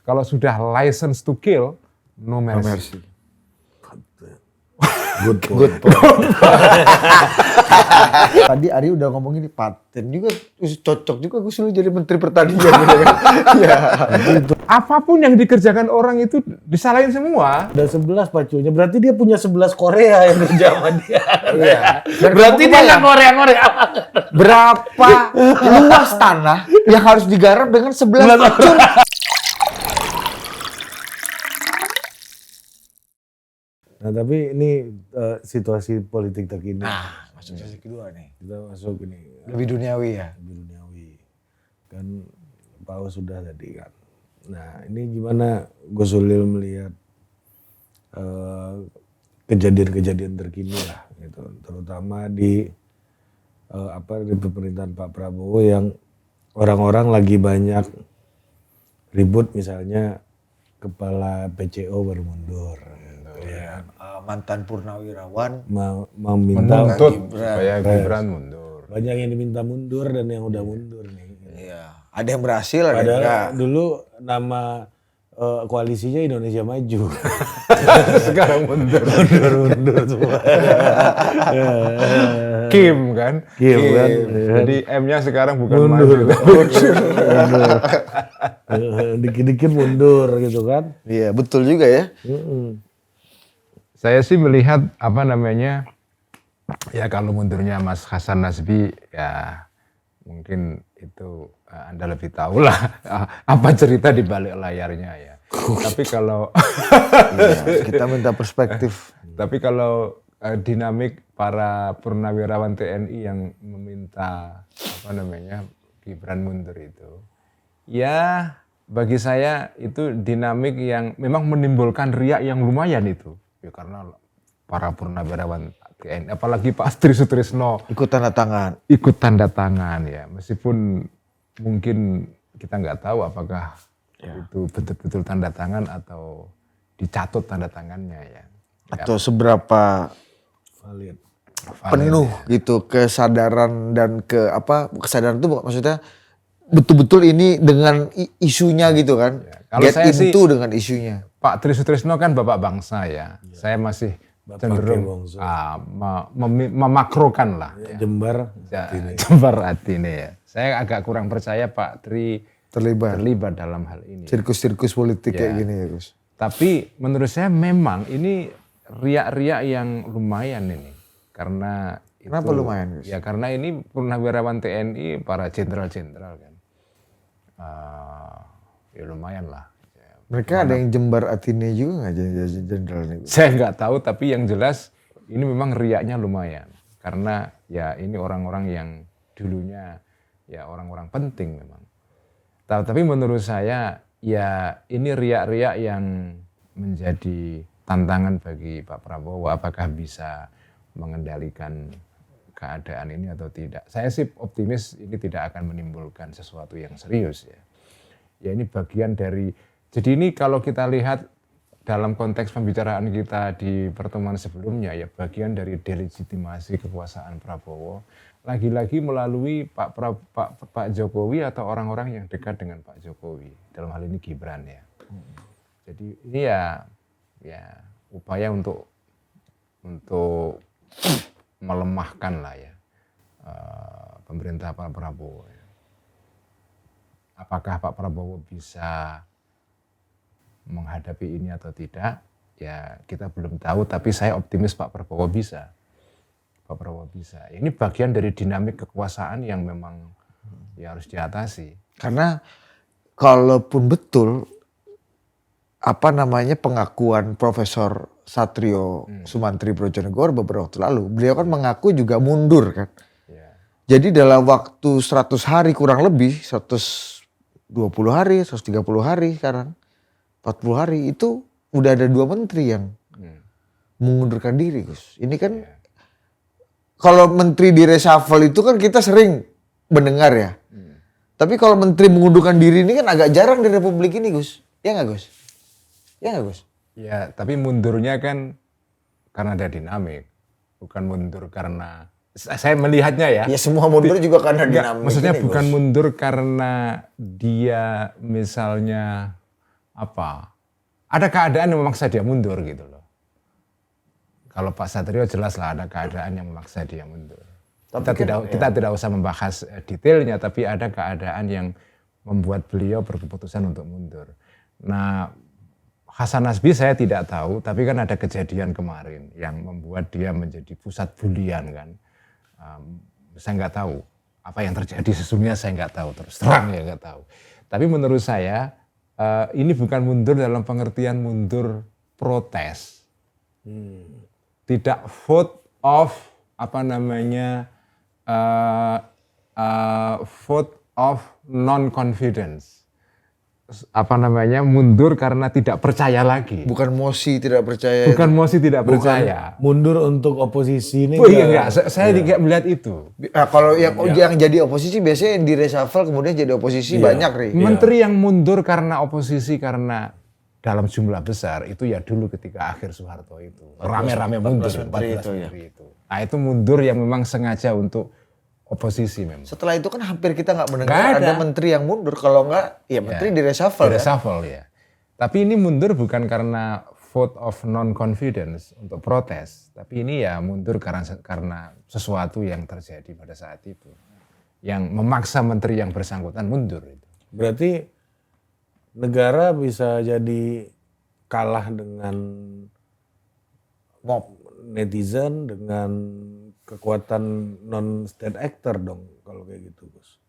Kalau sudah license to kill, no mercy. Good point. Tadi Ari udah ngomong ini paten juga cocok juga Gus Dur jadi Menteri Pertanian gitu kan. Ya. Apapun yang dikerjakan orang itu disalahin semua. Ada 11 pacunya, berarti dia punya 11 Korea yang kerja sama dia. Iya. Berarti dia nggak Korea. Berapa luas tanah yang harus digarap dengan 11 pacul? Nah tapi ini situasi politik terkini. Nah, masuk sesi kedua nih. Kita masuk ini. Lebih duniawi ya? Lebih duniawi. Kan Paus sudah tadi kan. Nah ini gimana Gus Ulil melihat kejadian-kejadian terkini lah gitu. Terutama di di pemerintahan Pak Prabowo yang orang-orang lagi banyak ribut misalnya kepala PCO baru mundur. Ya. Mantan Purnawirawan Meminta menuntut supaya Gibran mundur. Banyak yang diminta mundur dan yang udah mundur nih. Iya. Ada yang berhasil, ada yang enggak. Padahal dulu nama koalisinya Indonesia Maju. Sekarang mundur semua. Kim kan. Jadi M-nya sekarang bukan mundur. Dikit-dikit mundur gitu kan. Iya, betul juga ya. Saya sih melihat ya kalau mundurnya Mas Hasan Nasbi ya mungkin itu Anda lebih tahu lah apa cerita di balik layarnya ya. Tapi kalau kita minta perspektif. Tapi kalau dinamik para purnawirawan TNI yang meminta Gibran mundur itu, ya bagi saya itu dinamik yang memang menimbulkan riak yang lumayan itu. Ya karena para purnawirawan TNI, apalagi Pak Astri Sutrisno Ikut tanda tangan ya, meskipun mungkin kita nggak tahu apakah itu betul-betul tanda tangan atau dicatut tanda tangannya ya. Atau seberapa Valid penuh gitu kesadaran dan kesadaran itu maksudnya betul-betul ini dengan isunya gitu kan. Ya, kalau Get saya into dengan isunya. Pak Tri Sutrisno kan bapak bangsa ya. Saya masih cenderung memakrokan lah. ya. Jembar hati ini ya. Saya agak kurang percaya Pak Tri terlibat dalam hal ini. Sirkus-sirkus politik kayak gini ya Gus. Tapi menurut saya memang ini riak-riak yang lumayan ini. Karena Kenapa lumayan Gus? Ya karena ini purnawirawan TNI, para jenderal-jenderal kan. Ya lumayan lah. Mereka ada yang jembar Atine juga nggak jadi jenderal nih? Saya nggak tahu, tapi yang jelas ini memang riaknya lumayan. Karena ya ini orang-orang yang dulunya ya orang-orang penting memang. Tapi menurut saya ya ini riak-riak yang menjadi tantangan bagi Pak Prabowo. Apakah bisa mengendalikan keadaan ini atau tidak. Saya sih optimis ini tidak akan menimbulkan sesuatu yang serius ya. Ya ini bagian dari... Jadi ini kalau kita lihat dalam konteks pembicaraan kita di pertemuan sebelumnya ya bagian dari delegitimasi kekuasaan Prabowo lagi-lagi melalui Pak Jokowi atau orang-orang yang dekat dengan Pak Jokowi dalam hal ini Gibran ya. Jadi ini ya upaya untuk melemahkan lah ya pemerintah Pak Prabowo. Apakah Pak Prabowo bisa menghadapi ini atau tidak, ya kita belum tahu, tapi saya optimis Pak Prabowo bisa. Pak Prabowo bisa. Ini bagian dari dinamik kekuasaan yang memang ya harus diatasi. Karena kalaupun betul pengakuan Profesor Satrio Sumantri Brojonegoro beberapa waktu lalu, beliau kan mengaku juga mundur kan. Ya. Jadi dalam waktu 100 hari kurang lebih, 120 hari, 130 hari sekarang, 40 hari itu udah ada 2 menteri yang mengundurkan diri Gus. Ini kan kalau menteri di reshuffle itu kan kita sering mendengar ya. Tapi kalau menteri mengundurkan diri ini kan agak jarang di Republik ini Gus. Ya nggak Gus? Ya nggak Gus? Ya tapi mundurnya kan karena ada dinamik. Bukan mundur karena... Saya melihatnya ya. Ya semua mundur juga karena dinamik. Maksudnya ini, bukan Gus. mundur karena dia misalnya ada keadaan yang memaksa dia mundur gitu loh. Kalau Pak Satrio jelas lah ada keadaan yang memaksa dia mundur. Kita tidak usah membahas detailnya, tapi ada keadaan yang membuat beliau berkeputusan untuk mundur. Nah, Hasan Nasbi saya tidak tahu, tapi kan ada kejadian kemarin yang membuat dia menjadi pusat bulian kan. Saya nggak tahu apa yang terjadi sesungguhnya, saya nggak tahu, terus terang ya nggak tahu. Tapi menurut saya ini bukan mundur dalam pengertian mundur protes. Tidak vote of vote of non-confidence. Mundur karena tidak percaya lagi. Bukan mosi tidak percaya. Bukan mosi tidak percaya. Mundur untuk oposisi ini. Oh iya enggak, saya tidak melihat itu. Nah, kalau yang jadi oposisi biasanya yang di reshuffle kemudian jadi oposisi banyak, Ri. Menteri yang mundur karena oposisi karena dalam jumlah besar itu ya dulu ketika akhir Soeharto itu. Rame-rame mundur 14 menteri itu. Nah, itu mundur yang memang sengaja untuk oposisi memang. Setelah itu kan hampir kita nggak mendengar ada menteri yang mundur. Kalau nggak, ya menteri di reshuffle. Di reshuffle ya. Tapi ini mundur bukan karena vote of non-confidence untuk protes. Tapi ini ya mundur karena sesuatu yang terjadi pada saat itu. Yang memaksa menteri yang bersangkutan mundur itu. Berarti negara bisa jadi kalah dengan mob netizen, dengan kekuatan non-state actor dong kalau kayak gitu, Gus.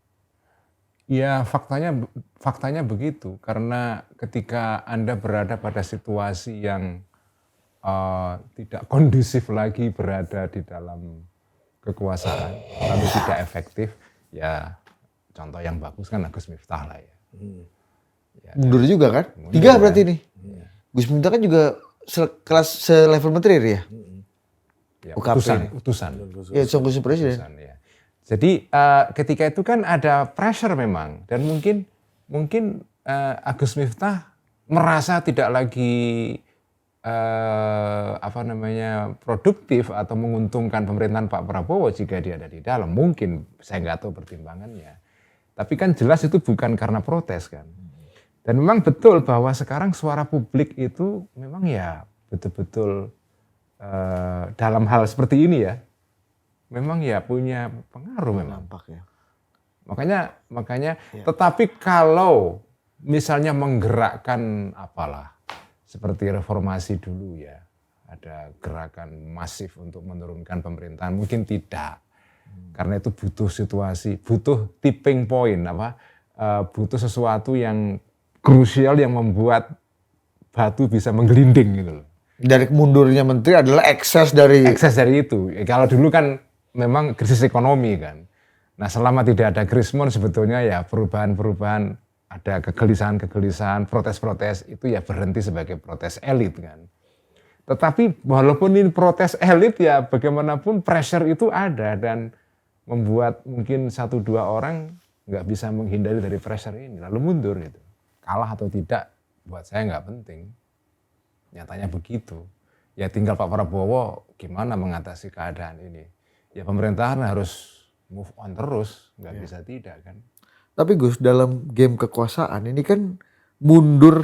Ya faktanya begitu, karena ketika Anda berada pada situasi yang tidak kondusif lagi berada di dalam kekuasaan, lalu tidak efektif, ya contoh yang bagus kan Agus Miftah lah ya. Ya mundur juga kan? Mundur 3 berarti nih. Gus Miftah kan juga selevel menteri ya? Ya, UKP utusan. Ya, utusan presiden. Ya. Jadi ketika itu kan ada pressure memang, dan mungkin Agus Miftah merasa tidak lagi produktif atau menguntungkan pemerintahan Pak Prabowo jika dia ada di dalam. Mungkin saya nggak tahu pertimbangannya. Tapi kan jelas itu bukan karena protes kan. Dan memang betul bahwa sekarang suara publik itu memang ya betul-betul dalam hal seperti ini ya, memang ya punya pengaruh memang. Nampak ya. Makanya tetapi kalau misalnya menggerakkan seperti reformasi dulu ya, ada gerakan masif untuk menurunkan pemerintahan, mungkin tidak. Karena itu butuh situasi, butuh tipping point, butuh sesuatu yang krusial yang membuat batu bisa menggelinding gitu loh. Dari mundurnya menteri adalah ekses dari itu. Kalau dulu kan memang krisis ekonomi kan. Nah, selama tidak ada Krismon sebetulnya ya perubahan-perubahan, ada kegelisahan-kegelisahan, protes-protes itu ya berhenti sebagai protes elit kan. Tetapi walaupun ini protes elit ya bagaimanapun pressure itu ada dan membuat mungkin 1-2 orang nggak bisa menghindari dari pressure ini lalu mundur gitu. Kalah atau tidak buat saya nggak penting. Nyatanya begitu. Ya tinggal Pak Prabowo gimana mengatasi keadaan ini. Ya pemerintahan harus move on terus, nggak bisa tidak kan. Tapi Gus, dalam game kekuasaan ini kan mundur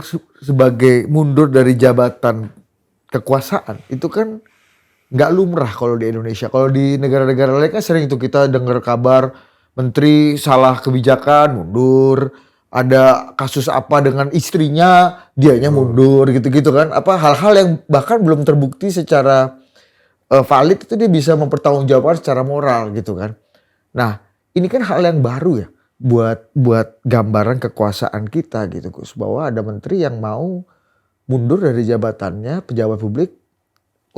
dari jabatan kekuasaan itu kan nggak lumrah kalau di Indonesia. Kalau di negara-negara lain kan sering itu kita dengar kabar menteri salah kebijakan mundur. Ada kasus apa dengan istrinya, dianya mundur gitu-gitu kan. Hal-hal yang bahkan belum terbukti secara valid itu dia bisa mempertanggungjawabkan secara moral gitu kan. Nah, ini kan hal yang baru ya buat gambaran kekuasaan kita gitu Gus. Bahwa ada menteri yang mau mundur dari jabatannya, pejabat publik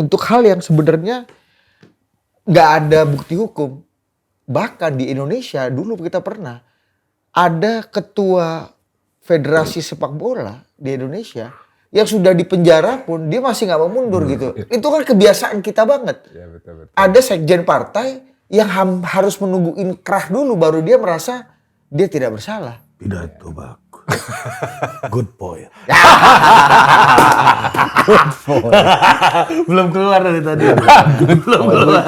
untuk hal yang sebenarnya nggak ada bukti hukum. Bahkan di Indonesia dulu kita pernah ada ketua federasi sepak bola di Indonesia yang sudah dipenjara pun dia masih nggak mau mundur gitu. Itu kan kebiasaan kita banget. Ya, betul. Ada sekjen partai yang harus menunggu inkrah dulu baru dia merasa dia tidak bersalah. Pidato bagus. Good point. Good point. Belum keluar dari tadi. Belum keluar.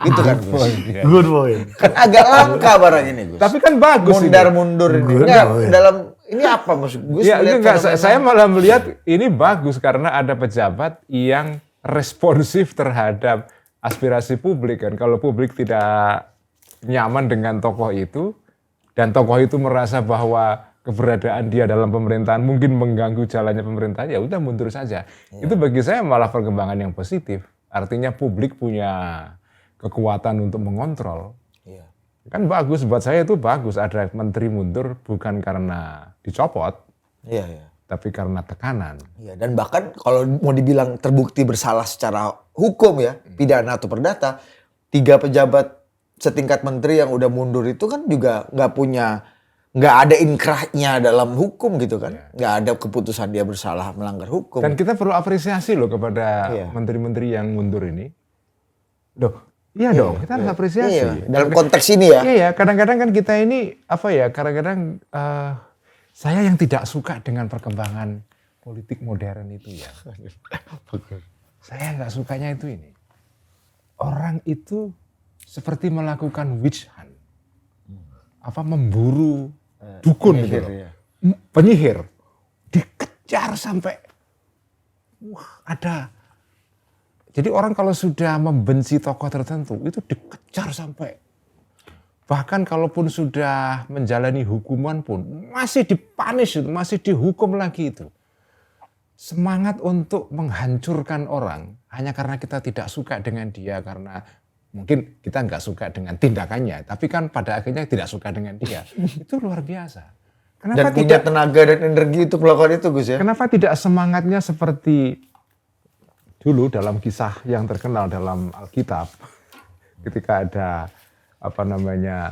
Gitu kan Gus. Good point. Kan agak langka barang ini Gus. Tapi kan bagus mundur ini. Enggak, dalam Ini apa maksud gue? Ya, saya malah melihat ini bagus karena ada pejabat yang responsif terhadap aspirasi publik kan. Kalau publik tidak nyaman dengan tokoh itu dan tokoh itu merasa bahwa keberadaan dia dalam pemerintahan mungkin mengganggu jalannya pemerintahan, ya udah mundur saja. Itu bagi saya malah perkembangan yang positif. Artinya publik punya kekuatan untuk mengontrol. Kan bagus, buat saya itu bagus ada menteri mundur bukan karena dicopot, tapi karena tekanan. Iya, dan bahkan kalau mau dibilang terbukti bersalah secara hukum ya, pidana atau perdata, 3 pejabat setingkat menteri yang udah mundur itu kan juga nggak ada inkrahnya dalam hukum gitu kan, nggak ada keputusan dia bersalah melanggar hukum. Dan kita perlu apresiasi loh kepada menteri-menteri yang mundur ini. Iya dong, kita harus apresiasi. Dalam konteks ini ya. Iya, kadang-kadang kan kita ini kadang-kadang saya yang tidak suka dengan perkembangan politik modern itu ya. Saya nggak sukanya itu ini. Orang itu seperti melakukan witch hunt. Memburu dukun gitu. Penyihir. Dikejar sampai ada. Jadi orang kalau sudah membenci tokoh tertentu itu dikejar sampai. Bahkan kalaupun sudah menjalani hukuman pun masih dipunish, masih dihukum lagi itu. Semangat untuk menghancurkan orang hanya karena kita tidak suka dengan dia, karena mungkin kita nggak suka dengan tindakannya, tapi kan pada akhirnya tidak suka dengan dia. Itu luar biasa. Kenapa dan punya tenaga dan energi untuk melakukan itu, Gus ya? Kenapa tidak semangatnya seperti dulu dalam kisah yang terkenal dalam Alkitab, ketika ada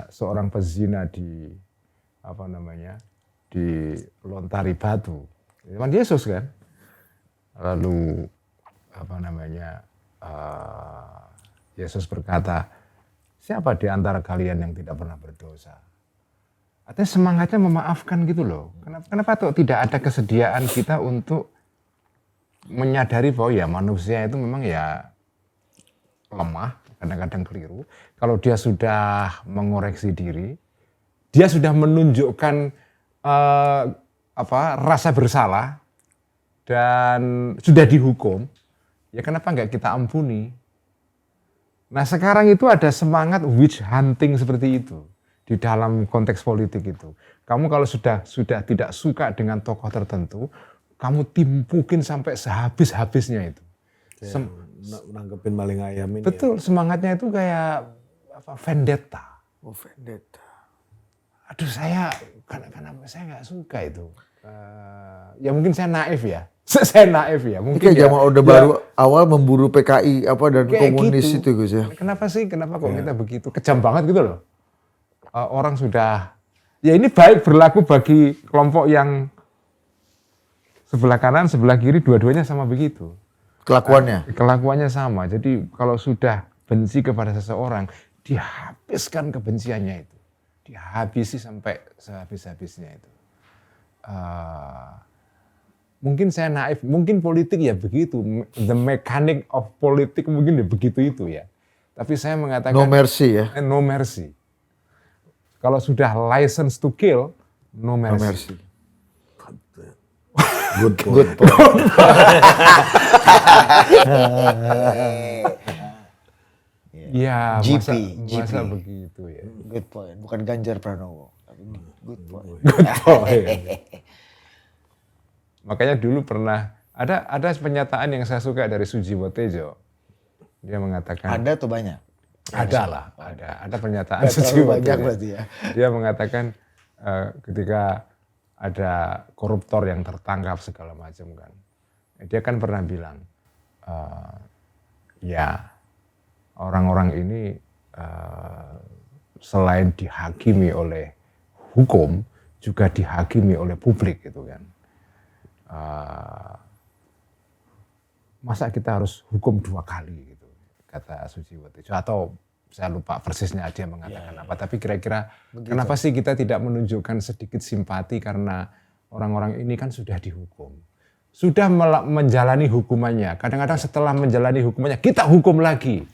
seorang pezina dilontari batu, Tuhan Yesus kan, lalu Yesus berkata, siapa di antara kalian yang tidak pernah berdosa? Artinya semangatnya memaafkan gitu loh. Kenapa tuh tidak ada kesediaan kita untuk menyadari bahwa ya manusia itu memang ya lemah, kadang-kadang keliru. Kalau dia sudah mengoreksi diri, dia sudah menunjukkan rasa bersalah dan sudah dihukum, ya kenapa nggak kita ampuni? Nah sekarang itu ada semangat witch hunting seperti itu di dalam konteks politik itu. Kamu kalau sudah tidak suka dengan tokoh tertentu, kamu timpukin sampai sehabis-habisnya itu. Nangkepin maling ayam ini. Betul, semangatnya itu kayak vendetta. Vendetta. Aduh kenapa saya nggak suka itu. Ya mungkin saya naif ya. Saya naif ya. Mungkin kayak zaman Orde Baru awal memburu PKI dan komunis gitu. Itu Gus ya. Kenapa kok kita begitu? Kejam banget gitu loh. Orang sudah, ya ini baik berlaku bagi kelompok yang sebelah kanan, sebelah kiri, dua-duanya sama begitu. Kelakuannya sama. Jadi kalau sudah benci kepada seseorang, dihabiskan kebenciannya itu. Dihabisi sampai sehabis-habisnya itu. Mungkin saya naif, mungkin politik ya begitu. The mechanic of politik mungkin ya begitu itu ya. Tapi saya mengatakan no mercy ya. No mercy. Kalau sudah license to kill, no mercy. No mercy. Good point. Ya, masa begitu ya. Good point. Bukan Ganjar Pranowo. Good point. Good point. Makanya dulu pernah ada pernyataan yang saya suka dari Sujiwo Tejo. Dia mengatakan. Ada atau banyak? Ada pernyataan Sujiwo Tejo. Dia mengatakan ketika ada koruptor yang tertangkap segala macam kan. Dia kan pernah bilang, ya orang-orang ini selain dihakimi oleh hukum, juga dihakimi oleh publik gitu kan. Masa kita harus hukum 2 kali gitu, kata Sujiwo Tejo. Atau saya lupa persisnya dia mengatakan apa, tapi kira-kira kenapa sih kita tidak menunjukkan sedikit simpati karena orang-orang ini kan sudah dihukum. Sudah menjalani hukumannya, kadang-kadang setelah menjalani hukumannya kita hukum lagi.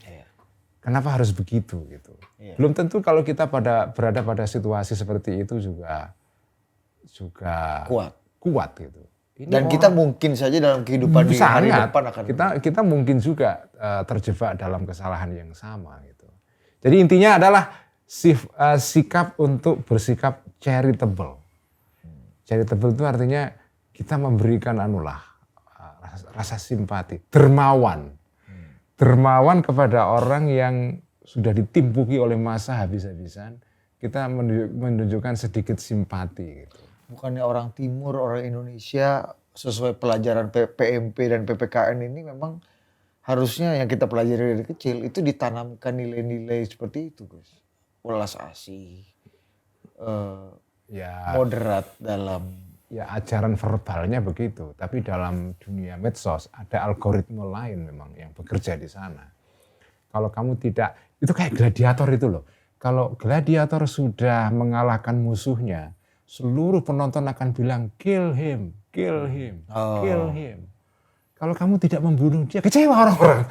Kenapa harus begitu gitu. Belum tentu kalau kita berada pada situasi seperti itu juga juga kuat gitu. Ini dan kita mungkin saja dalam kehidupan di hari depan akan kita mungkin juga terjebak dalam kesalahan yang sama gitu. Jadi intinya adalah sikap untuk bersikap charitable. Charitable itu artinya kita memberikan rasa simpati, dermawan. Dermawan kepada orang yang sudah ditimpuki oleh masa habis-habisan, kita menunjukkan sedikit simpati gitu. Bukannya orang timur, orang Indonesia sesuai pelajaran PMP dan PPKN ini memang harusnya yang kita pelajari dari kecil itu ditanamkan nilai-nilai seperti itu, Gus. Welas asih, moderat dalam ajaran verbalnya begitu, tapi dalam dunia medsos ada algoritma lain memang yang bekerja di sana. Kalau kamu tidak, itu kayak gladiator itu loh. Kalau gladiator sudah mengalahkan musuhnya, seluruh penonton akan bilang kill him, kill him, kill him. Kalau kamu tidak membunuh dia, kecewa orang-orang.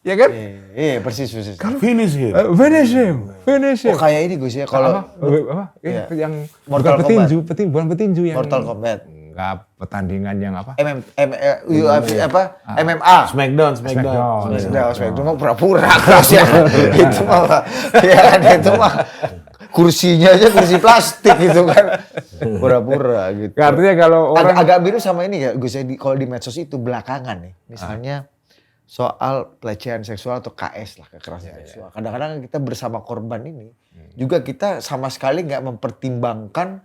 Ya kan? Iya, persis. Finish him. Finish him. Oh kayak ini Gus ya, kalau yang Mortal bukan bukan petinju yang Mortal Kombat. Enggak, pertandingan yang apa? UFC MMA. Smackdown. Smackdown mah pura-pura ya. Itu mah ya kan itu mah kursinya aja kursi plastik gitu kan. Pura-pura gitu. Artinya kalau orang agak mirip sama ini ya Gus ya, kalau di medsos itu belakangan nih. Misalnya soal pelecehan seksual atau KS lah, kekerasan seksual. Kadang-kadang kita bersama korban ini juga kita sama sekali nggak mempertimbangkan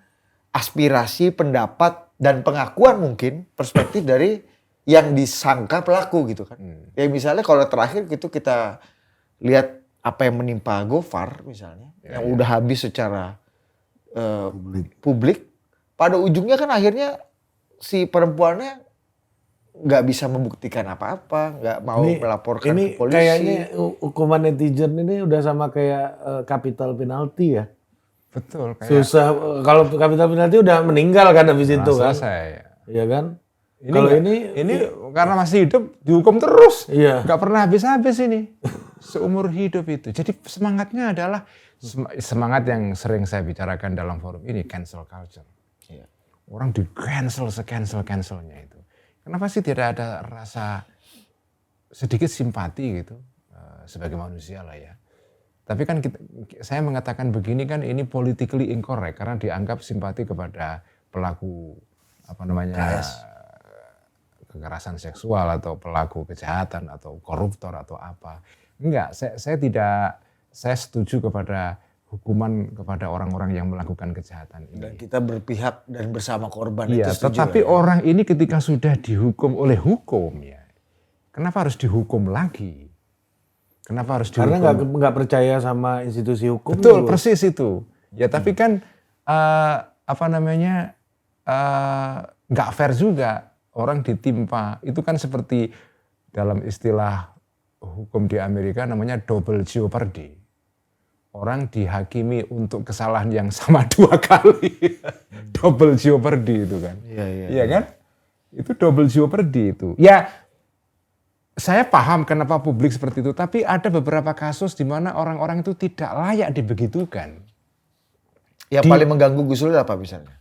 aspirasi, pendapat dan pengakuan mungkin perspektif dari yang disangka pelaku gitu kan. Ya misalnya kalau terakhir gitu kita lihat apa yang menimpa Gofar misalnya, yang udah habis secara publik, pada ujungnya kan akhirnya si perempuannya nggak bisa membuktikan apa-apa, nggak mau melaporkan ke polisi. Kayaknya hukuman netizen ini udah sama kayak capital penalty ya. Betul. Kayak Susah, kalau capital penalty udah meninggal kan habis itu kan. Selesai. Iya kan? Kalau ini karena masih hidup dihukum terus. Iya. Nggak pernah habis-habis ini. Seumur hidup itu. Jadi semangatnya adalah semangat yang sering saya bicarakan dalam forum ini, cancel culture. Orang di cancelnya itu. Kenapa sih tidak ada rasa sedikit simpati gitu sebagai manusia lah ya. Tapi kan saya mengatakan begini kan ini politically incorrect karena dianggap simpati kepada pelaku kekerasan seksual atau pelaku kejahatan atau koruptor atau apa. Enggak, saya setuju kepada hukuman kepada orang-orang yang melakukan kejahatan ini. Dan kita berpihak dan bersama korban itu setuju. Tetapi orang ini ketika sudah dihukum oleh hukum ya, kenapa harus dihukum lagi? Kenapa harus dihukum? Karena nggak percaya sama institusi hukum. Betul, persis itu. Ya tapi kan nggak fair juga orang ditimpa. Itu kan seperti dalam istilah hukum di Amerika namanya double jeopardy. Orang dihakimi untuk kesalahan yang sama 2 kali. Double jeopardy itu kan. Iya kan? Itu double jeopardy itu. Ya, saya paham kenapa publik seperti itu. Tapi ada beberapa kasus di mana orang-orang itu tidak layak dibegitukan. Yang paling mengganggu Gus Dur apa misalnya?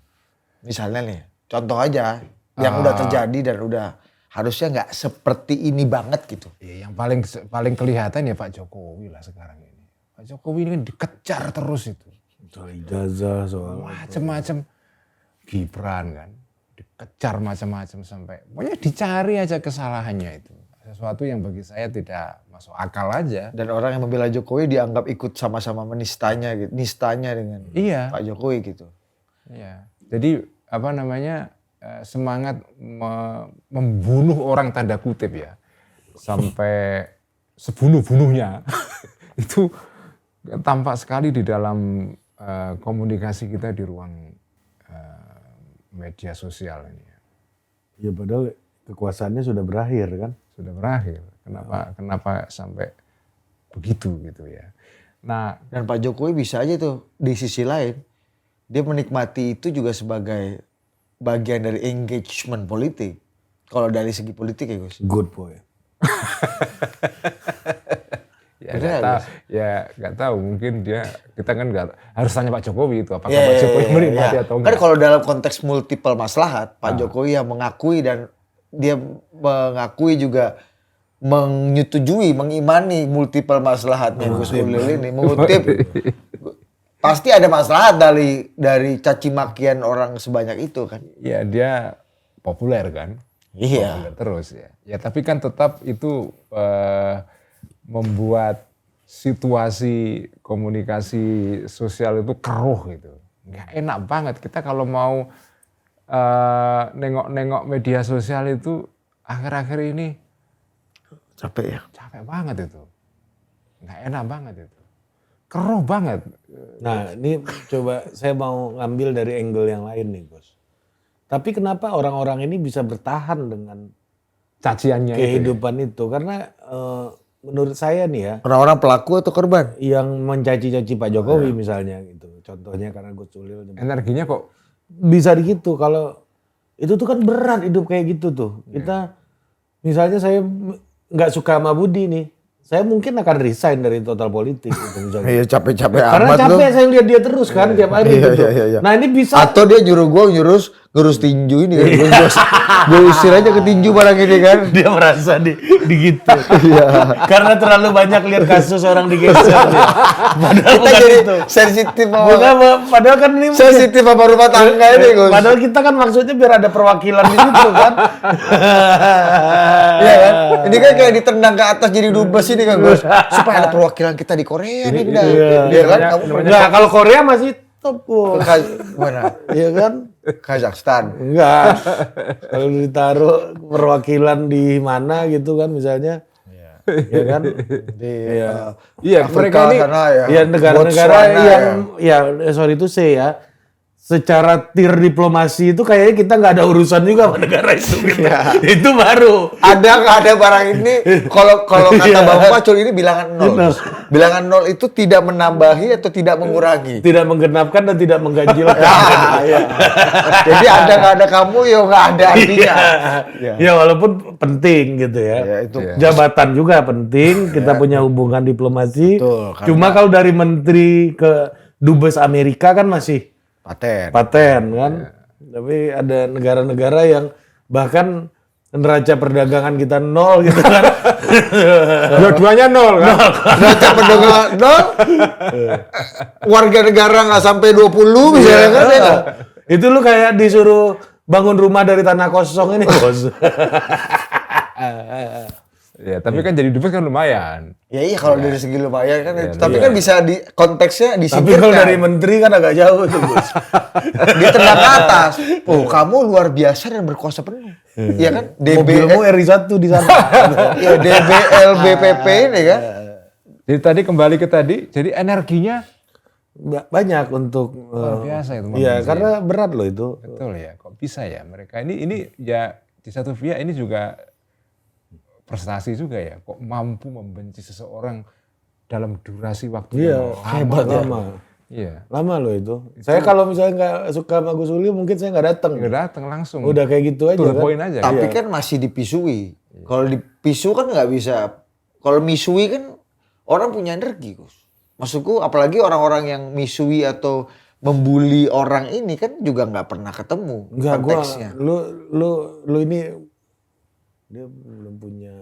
Misalnya nih, contoh aja. Yang udah terjadi dan udah harusnya nggak seperti ini banget gitu. Ya, yang paling kelihatan ya Pak Jokowi lah sekarang ini. Pak Jokowi ini kan dikejar terus itu. Soal ijazah, soal macam-macam. Gibran kan dikejar macam-macam sampai pokoknya dicari aja kesalahannya itu. Sesuatu yang bagi saya tidak masuk akal aja. Dan orang yang membela Jokowi dianggap ikut sama-sama menistanya gitu. Nistanya dengan Pak Jokowi gitu. Iya. Jadi semangat membunuh orang tanda kutip ya. Sampai sebunuh-bunuhnya. Itu tampak sekali di dalam komunikasi kita di ruang media sosial ini. Ya padahal kekuasaannya sudah berakhir kan? Sudah berakhir. Kenapa sampai begitu gitu ya. Nah, dan Pak Jokowi bisa aja tuh di sisi lain dia menikmati itu juga sebagai bagian dari engagement politik. Kalau dari segi politik ya Gus. Good boy. Ya nggak tahu. Mungkin kita kan nggak harus tanya Pak Jokowi itu apakah Iya, Pak Jokowi iya, menikmati iya. atau Kan enggak. kalau dalam konteks multiple maslahat, Pak Jokowi yang mengakui dan dia mengakui juga menyetujui, mengimani multiple maslahatnya Gus Ulil ini, mengutip pasti ada maslahat dari caci makian orang sebanyak itu kan. Ya dia populer kan. Iya. Populer terus ya. Ya tapi kan tetap itu membuat situasi komunikasi sosial itu keruh gitu. Nggak enak banget kita kalau mau nengok-nengok media sosial itu akhir-akhir ini Capek ya. capek banget itu. Nggak enak banget itu. Keruh banget. Nah ini coba saya mau ngambil dari angle yang lain nih Gus. Tapi kenapa orang-orang ini bisa bertahan dengan Caciannya kehidupan itu? Karena menurut saya nih ya, Orang-orang pelaku atau korban? yang mencaci-caci Pak Jokowi misalnya gitu. Contohnya karena Gus Ulil energinya kok bisa gitu. Kalau itu tuh kan berat hidup kayak gitu tuh. Kita misalnya saya nggak suka sama Budi nih, saya mungkin akan resign dari total politik gitu misalnya. Iya capek-capek Karena amat lu. capek saya lihat dia terus kan tiap hari Iya, gitu. iya. Nah ini bisa Atau dia nyuruh gue ngurus tinju ini kan. Gue usir aja ke tinju barang ini kan. dia merasa digitu. Karena terlalu banyak lihat kasus orang digeser. Dia. Padahal Kita bukan jadi itu. sensitif Bukan, sama padahal kan ini sensitif sama rumah tangga ini Gus. Padahal kita kan maksudnya biar ada perwakilan di situ kan. Iya kan? Ini kan kayak ditendang ke atas jadi dubes ini kan Gus. Supaya ada perwakilan kita di Korea nih dah. Iya kan? Kamu Enggak, kalau Korea masih top Bos. mana? Iya kan? Kazakhstan. Enggak. Kalau ditaruh perwakilan di mana gitu kan misalnya. Iya kan? iya mereka ini sana ya. Ya negara-negara Botswana yang ya sorry itu saya secara tier diplomasi itu kayaknya kita nggak ada urusan juga sama negara itu. Gitu. Itu baru. Ada nggak ada barang ini? Kalau kata Iya. Bang Pacul ini bilangan 0. Bilangan 0 itu tidak menambahi atau tidak mengurangi. Tidak menggenapkan dan tidak mengganjilkan. Iya. Jadi ada nggak ada kamu ya nggak ada artinya. Ya walaupun penting gitu ya. Ya, itu. Jabatan juga penting, kita punya hubungan diplomasi. Betul, karena- Cuma kalau dari menteri ke dubes Amerika kan masih Paten. kan. Tapi ada negara-negara yang bahkan neraca perdagangan kita 0 gitu kan. dua-duanya 0 kan. Neraca perdagangan 0. Warga negara nggak sampai 20 misalnya kan ya nggak? Itu lu kayak disuruh bangun rumah dari tanah kosong ini, Bos. Ya, tapi kan jadi dubes kan lumayan. Ya iya kalau dari segi lumayan kan. Tapi kan bisa di konteksnya Tapi disingkirkan. kalau dari menteri kan agak jauh tuh, Bos. Dia tendang ke atas. Oh kamu luar biasa dan berkuasa penuh. Iya kan? Mobilmu RI1 di sana. Ya, DBLBPP ini kan. Jadi tadi kembali ke tadi, jadi energinya Banyak untuk luar biasa itu. Iya, karena berat loh itu. Betul ya, kok bisa ya mereka ini ya di satu pihak ini juga prestasi juga ya, kok mampu membenci seseorang dalam durasi waktu Iya, yang hebat lama. Iya, Lama loh itu. Saya kalau misalnya nggak suka sama Gus Ulil mungkin saya nggak datang. nggak datang langsung. Udah kayak gitu aja to the kan. point aja. Tapi kan masih dipisui. Kalau dipisu kan nggak bisa. Kalau misui kan orang punya energi, Gus. Maksudku apalagi orang-orang yang misui atau membuli orang ini kan juga nggak pernah ketemu Enggak, gua konteksnya. lu ini dia belum punya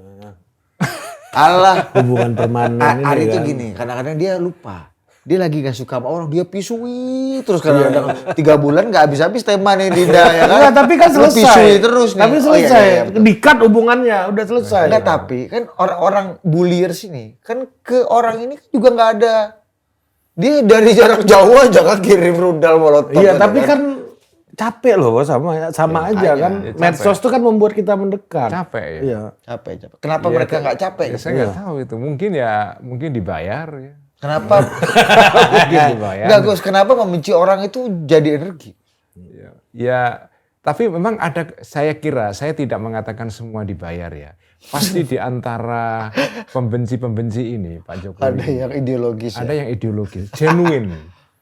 Allah. hubungan permanen ini Hari itu kan. gini, kadang-kadang dia lupa. Dia lagi gak suka sama orang, dia pisui terus kadang-kadang 3 bulan gak habis-habis tema nih Dinda ya kan. Enggak, tapi kan Lu selesai. Pisui terus nih. Tapi Oh, iya, selesai. iya, betul. Di-cut hubungannya, udah selesai. Enggak, tapi kan orang-orang bulliers ini kan ke orang ini juga nggak ada. Dia dari jarak jauh aja kan kirim rudal molotov. Iya, gitu tapi kan capek loh Bos, sama aja kan. ya, capek. Medsos tuh kan membuat kita mendekat. Capek ya. Iya. capek. Kenapa mereka nggak capek? Ya, saya nggak tahu itu. Mungkin dibayar ya. Kenapa? Mungkin dibayar. Enggak Gus, kenapa membenci orang itu jadi energi? Ya, tapi memang ada, saya kira, saya tidak mengatakan semua dibayar ya. Pasti di antara pembenci-pembenci ini, Pak Jokowi. Ada yang ideologis. Ada yang ideologis, genuine,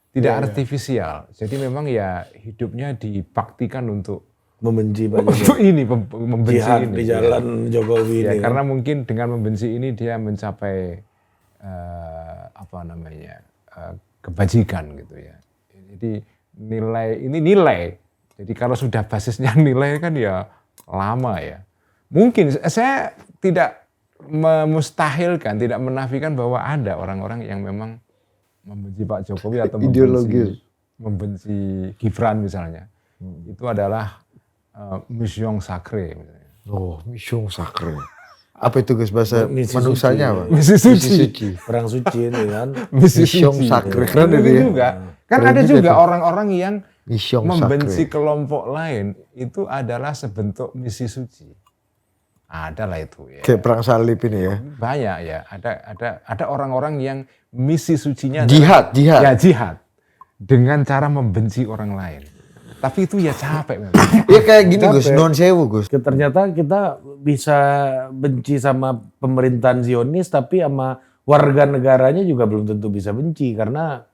tidak artifisial. Jadi memang ya hidupnya dibaktikan untuk Membenci Pak Jokowi. untuk ini, membenci Jihad ini. di jalan Jokowi Ya, ini. karena mungkin dengan membenci ini dia mencapai kebajikan gitu ya. Jadi nilai. Jadi kalau sudah basisnya nilai kan ya lama ya. Mungkin saya tidak memustahilkan, tidak menafikan bahwa ada orang-orang yang memang membenci Pak Jokowi atau membenci Gibran misalnya. Itu adalah mission sacré misalnya. Oh, mission sacré. Apa itu guys bahasa manusianya apa? Misi suci. Perang suci ini kan. Mission sacré. Keren itu ya. Juga. Kan ada juga orang-orang yang mission membenci sacré. kelompok lain itu adalah sebentuk misi suci. Ada lah itu ya. Kayak perang salib ini ya. Banyak ya. Ada orang-orang yang misi sucinya Jihad. ya jihad dengan cara membenci orang lain. Tapi itu ya capek memang. Iya kayak gini Gus, non sewu Gus. Ternyata kita bisa benci sama pemerintahan Zionis tapi sama warga negaranya juga belum tentu bisa benci karena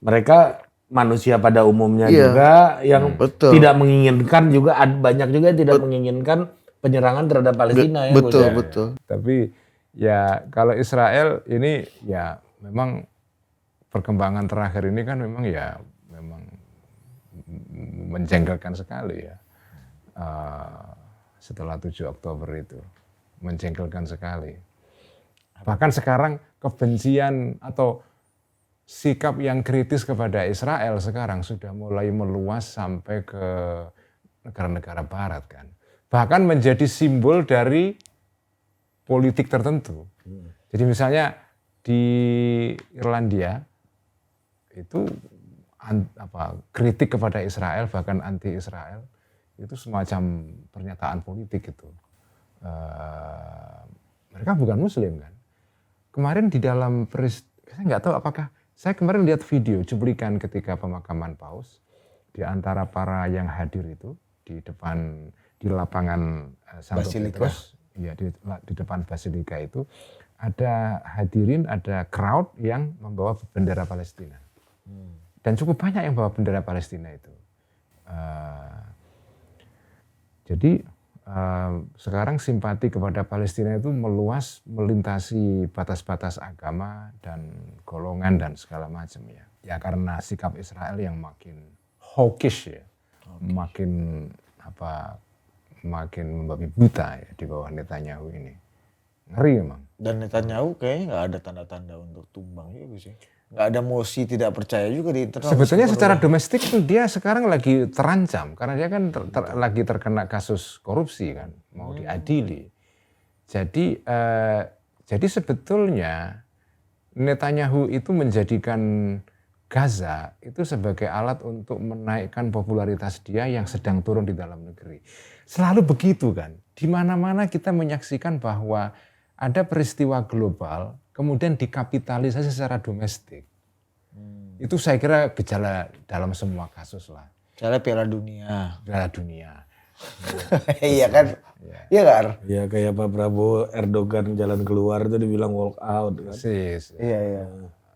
mereka manusia pada umumnya juga yang betul. tidak menginginkan juga banyak juga yang tidak menginginkan penyerangan terhadap Palestina ya. Betul, Gus, ya. betul. Tapi ya kalau Israel ini ya memang perkembangan terakhir ini kan memang menjengkelkan sekali ya. Setelah 7 Oktober itu menjengkelkan sekali. Bahkan sekarang kebencian atau sikap yang kritis kepada Israel sekarang sudah mulai meluas sampai ke negara-negara barat kan. Bahkan menjadi simbol dari politik tertentu. Jadi misalnya di Irlandia itu kritik kepada Israel bahkan anti Israel itu semacam pernyataan politik itu. Mereka bukan Muslim kan. Kemarin di dalam saya nggak tahu apakah saya kemarin lihat video cuplikan ketika pemakaman Paus di antara para yang hadir itu di lapangan Santo Petrus, ya di depan Basilika itu ada hadirin, ada crowd yang membawa bendera Palestina. Dan cukup banyak yang bawa bendera Palestina itu. Jadi sekarang simpati kepada Palestina itu meluas, melintasi batas-batas agama dan golongan dan segala macam ya. Ya karena sikap Israel yang makin hawkish ya, makin membabi buta ya di bawah Netanyahu ini. Ngeri memang. Dan Netanyahu kayaknya nggak ada tanda-tanda untuk tumbang juga sih. Nggak ada mosi tidak percaya juga di internal. Sebetulnya secara domestik dia sekarang lagi terancam karena dia kan lagi terkena kasus korupsi kan, mau diadili. Jadi sebetulnya Netanyahu itu menjadikan Gaza itu sebagai alat untuk menaikkan popularitas dia yang sedang turun di dalam negeri. Selalu begitu kan. Di mana-mana kita menyaksikan bahwa ada peristiwa global kemudian dikapitalisasi secara domestik. Itu saya kira gejala dalam semua kasus lah. Misalnya Piala Dunia. Piala Dunia. Iya kan? Iya kan? Ya kayak Pak Prabowo, Erdogan jalan keluar itu dibilang walk out kan. Iya.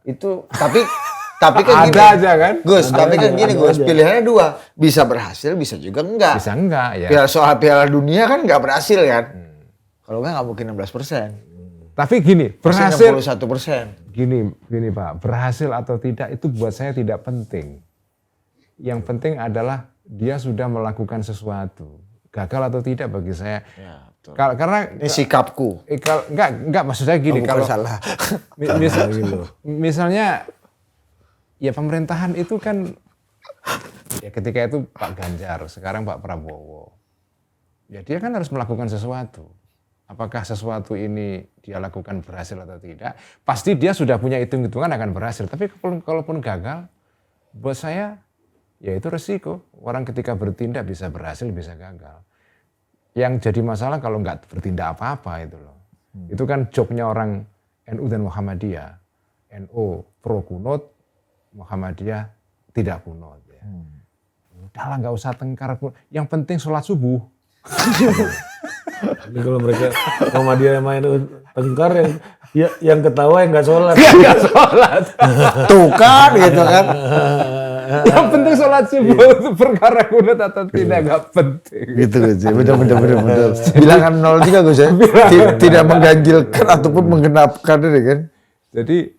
Itu tapi kan ada aja kan? Gus, tapi kan gini Gus, pilihannya dua. Bisa berhasil, bisa juga enggak. Bisa enggak ya. Soal Piala Dunia kan enggak berhasil kan? Kalau enggak mungkin 16%. Tapi gini, berhasil 61%. Gini Pak, berhasil atau tidak itu buat saya tidak penting. Yang penting adalah dia sudah melakukan sesuatu. Gagal atau tidak bagi saya. Ya, betul. Karena ini sikapku. Enggak maksud saya gini, kalau salah. Misalnya ya pemerintahan itu kan ya ketika itu Pak Ganjar, sekarang Pak Prabowo. Ya dia kan harus melakukan sesuatu. Apakah sesuatu ini dia lakukan berhasil atau tidak? Pasti dia sudah punya hitung-hitungan akan berhasil. Tapi kalaupun gagal, buat saya ya itu resiko. Orang ketika bertindak bisa berhasil, bisa gagal. Yang jadi masalah kalau nggak bertindak apa-apa itu loh. Itu kan joknya orang NU dan Muhammadiyah. NU pro kunut, Muhammadiyah tidak kunut. Ya. Udahlah nggak usah tengkar. Yang penting sholat subuh. Jadi kalau mereka sama dia main tengkar yang ketawa yang nggak sholat. Nggak sholat. Tuh kan gitu kan. Yang penting sholat subuh itu perkara kunut atau tidak nggak penting. Gitu Gus. Benar. Bilangan 0 juga Gus ya. Tidak mengganjilkan ataupun menggenapkan ini kan. Jadi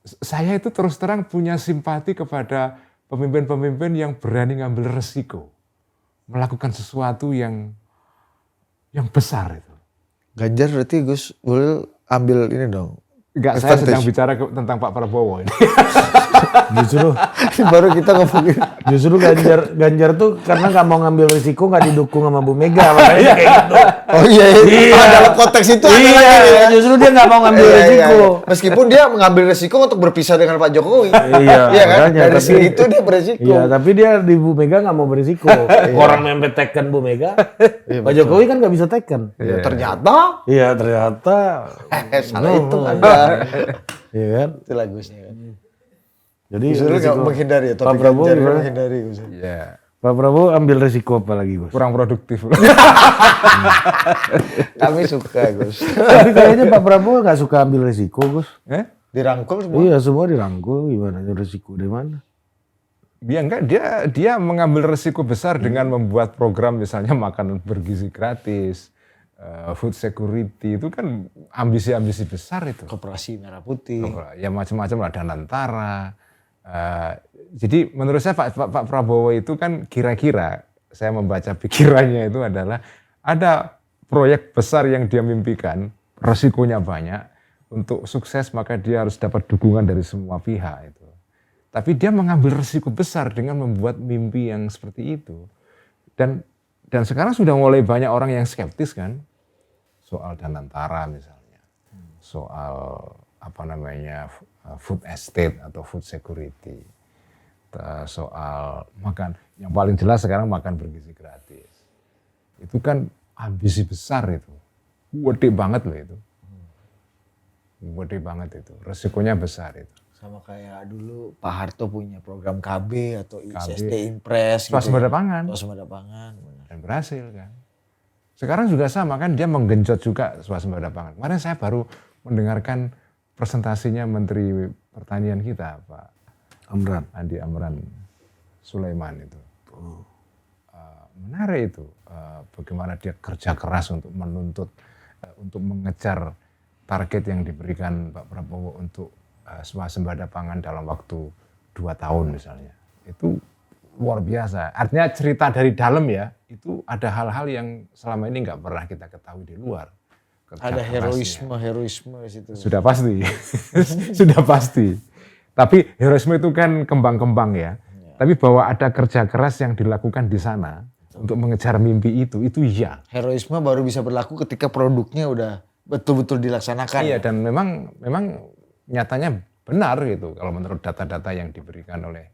saya itu terus terang punya simpati kepada pemimpin-pemimpin yang berani ngambil resiko. Melakukan sesuatu yang besar itu. Ganjar berarti Gus Ulil ambil ini dong. Enggak, saya sedang bicara tentang Pak Prabowo ini. Justru Baru kita ngomongin. Justru Ganjar tuh karena nggak mau ngambil risiko, nggak didukung sama Bu Mega, makanya kayak gitu. Oh iya, Iya. dalam konteks itu ada Iya, lagi ya. justru dia nggak mau ngambil Iya, risiko. iya. Meskipun dia mengambil resiko untuk berpisah dengan Pak Jokowi. Iya, Iya kan? makanya, Dari tapi- segi itu dia beresiko. Iya, tapi dia di Bu Mega nggak mau berisiko. Orang mempet tekan Bu Mega, Pak Jokowi kan nggak bisa tekan. Ya, ternyata Iya, ternyata. salah itu Anda. Iya kan? Itu lagusnya kan. Jadi Gus Ulil nggak risiko- menghindari ya, Pak tapi Prabowo Ganjar gimana? menghindari Gus Ulil. Ya, Pak Prabowo ambil risiko apa lagi, Gus? kurang produktif. Kami suka Gus. Tapi kayaknya Pak Prabowo nggak suka ambil risiko, Gus. Dirangkul semua. Iya, semua dirangkul. Gimana risiko di mana? Dia enggak, dia mengambil resiko besar dengan membuat program misalnya makanan bergizi gratis, food security, itu kan ambisi-ambisi besar itu. Koperasi Merah Putih. Ya macam-macam, ada Nantara. Jadi menurut saya Pak Prabowo itu kan kira-kira, saya membaca pikirannya itu adalah ada proyek besar yang dia mimpikan, resikonya banyak, untuk sukses maka dia harus dapat dukungan dari semua pihak itu. Tapi dia mengambil resiko besar dengan membuat mimpi yang seperti itu. Dan sekarang sudah mulai banyak orang yang skeptis kan, soal Danantara misalnya, soal food estate atau food security, soal makan, yang paling jelas sekarang makan bergizi gratis. Itu kan ambisi besar itu, gede banget loh itu, gede banget itu, resikonya besar itu. Sama kayak dulu Pak Harto punya program KB atau ICSD KB. Impres. Swasembada pangan. Swasembada pangan. Benar. Dan berhasil kan. Sekarang juga sama kan, dia menggenjot juga swasembada pangan. Kemarin saya baru mendengarkan presentasinya Menteri Pertanian kita, Pak Andi Amran Sulaiman itu. Menarik itu, bagaimana dia kerja keras untuk menuntut, untuk mengejar target yang diberikan Pak Prabowo untuk swasembada pangan dalam waktu 2 tahun misalnya. Itu luar biasa. Artinya cerita dari dalam ya, itu ada hal-hal yang selama ini nggak pernah kita ketahui di luar. Kerja Ada kerasnya. heroisme di situ. Sudah pasti. Sudah pasti. Tapi heroisme itu kan kembang-kembang ya. Tapi bahwa ada kerja keras yang dilakukan di sana untuk mengejar mimpi itu iya. Heroisme baru bisa berlaku ketika produknya udah betul-betul dilaksanakan. Iya, dan memang nyatanya benar gitu kalau menurut data-data yang diberikan oleh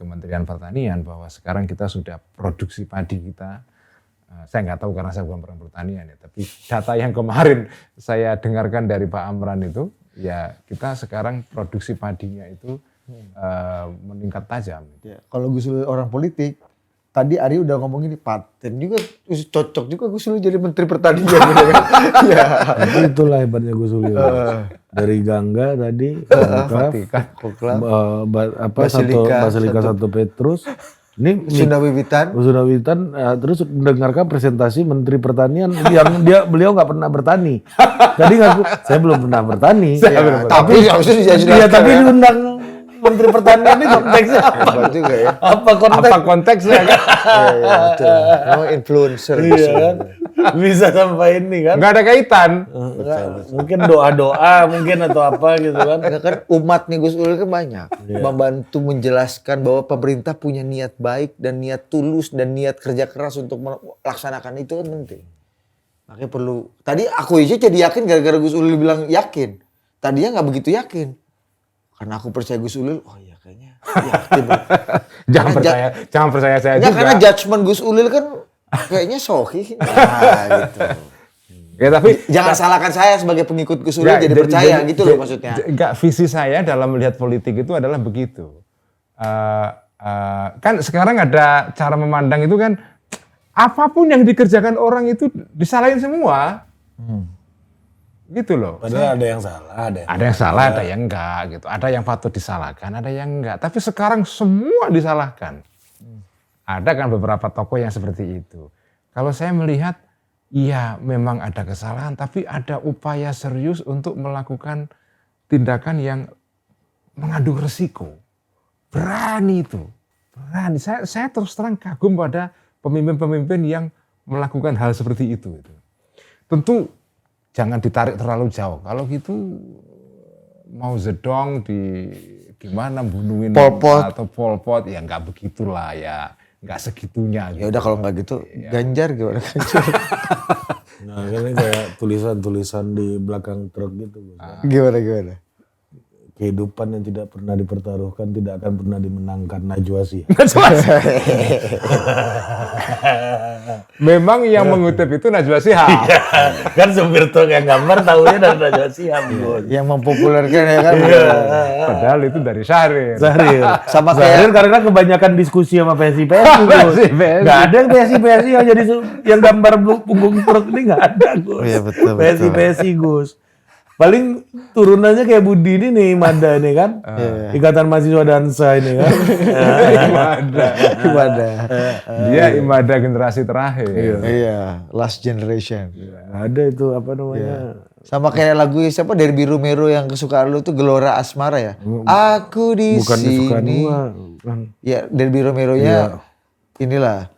Kementerian Pertanian bahwa sekarang kita sudah produksi padi kita, saya nggak tahu karena saya bukan orang pertanian ya, tapi data yang kemarin saya dengarkan dari Pak Amran itu, ya kita sekarang produksi padinya itu meningkat tajam. Ya, kalau Gus Ulil orang politik, tadi Ari udah ngomong ini paten juga, cocok juga Gus Ulil jadi Menteri Pertanian. Gitu kan? Ya. Tapi itulah hebatnya Gus Ulil. Dari Gangga tadi, Koklam. Basilika Santo Petrus. Ini Sunda Wiwitan. Sunda Wiwitan, terus mendengarkan presentasi Menteri Pertanian yang beliau nggak pernah bertani. Tadi ngaku saya belum pernah bertani. Tapi harusnya dijelaskan. Iya, tapi diundang Menteri Pertanian ini konteksnya apa? Hebat juga ya. Apa konteks? Apa konteksnya kan? Iya, betul. Oh, influencer. Iya kan? Bisa sampai ini kan? Nggak ada kaitan. Mungkin doa-doa mungkin atau apa gitu kan. Ya kan umatnya Gus Ulil kan banyak. Membantu menjelaskan bahwa pemerintah punya niat baik dan niat tulus dan niat kerja keras untuk melaksanakan itu kan penting. Makanya perlu. Tadi aku aja jadi yakin gara-gara Gus Ulil bilang yakin. Tadinya nggak begitu yakin. Karena aku percaya Gus Ulil, oh iya kayaknya yakin. Jangan percaya saya Enggak, juga. karena judgement Gus Ulil kan kayaknya sohi. Nah, gitu. Ya tapi Jangan salahkan saya sebagai pengikut Gus Ulil jadi percaya gitu loh maksudnya. Enggak, visi saya dalam melihat politik itu adalah begitu. Kan sekarang ada cara memandang itu kan, apapun yang dikerjakan orang itu disalahin semua. Gitu loh. Padahal ada yang salah, Ada yang salah, ada yang enggak gitu. Ada yang patut disalahkan, ada yang enggak. Tapi sekarang semua disalahkan. Ada kan beberapa tokoh yang seperti itu. Kalau saya melihat, iya memang ada kesalahan, tapi ada upaya serius untuk melakukan tindakan yang mengandung resiko. Berani itu. Berani. Saya terus terang kagum pada pemimpin-pemimpin yang melakukan hal seperti itu. Tentu jangan ditarik terlalu jauh. Kalau gitu Mao Zedong gimana bunuhin Pol Pot. atau Pol Pot, ya nggak begitulah ya. Nggak segitunya. Ya udah kalau nggak gitu, Ganjar gimana? Nah, ini kayak tulisan-tulisan di belakang truk gitu. Gimana? Kehidupan yang tidak pernah dipertaruhkan tidak akan pernah dimenangkan. Najwa Shihab. Memang yang mengutip itu Najwa Shihab. Kan supir truk yang gambar tahunya dari Najwa Shihab. Yang mempopulerkan ya kan? Padahal itu dari Syahrir. Sama Syahrir kayak karena kebanyakan diskusi sama PSI-PSI. Gak ada yang PSI-PSI yang jadi yang gambar punggung truk ini gak ada Gus. Iya, betul. PSI-PSI Gus. Paling turunannya kayak Budi ini nih, Imada nih kan. Ikatan Mahasiswa Dansa ini kan. Imada. Dia Imada generasi terakhir. Iya, last generation. Ada itu apa namanya. Sama kayak lagu siapa dari Biru Meru yang kesukaan lu tuh Gelora Asmara ya. Aku di Bukan kesukaan sini. gua. Ya dari Biru Merunya inilah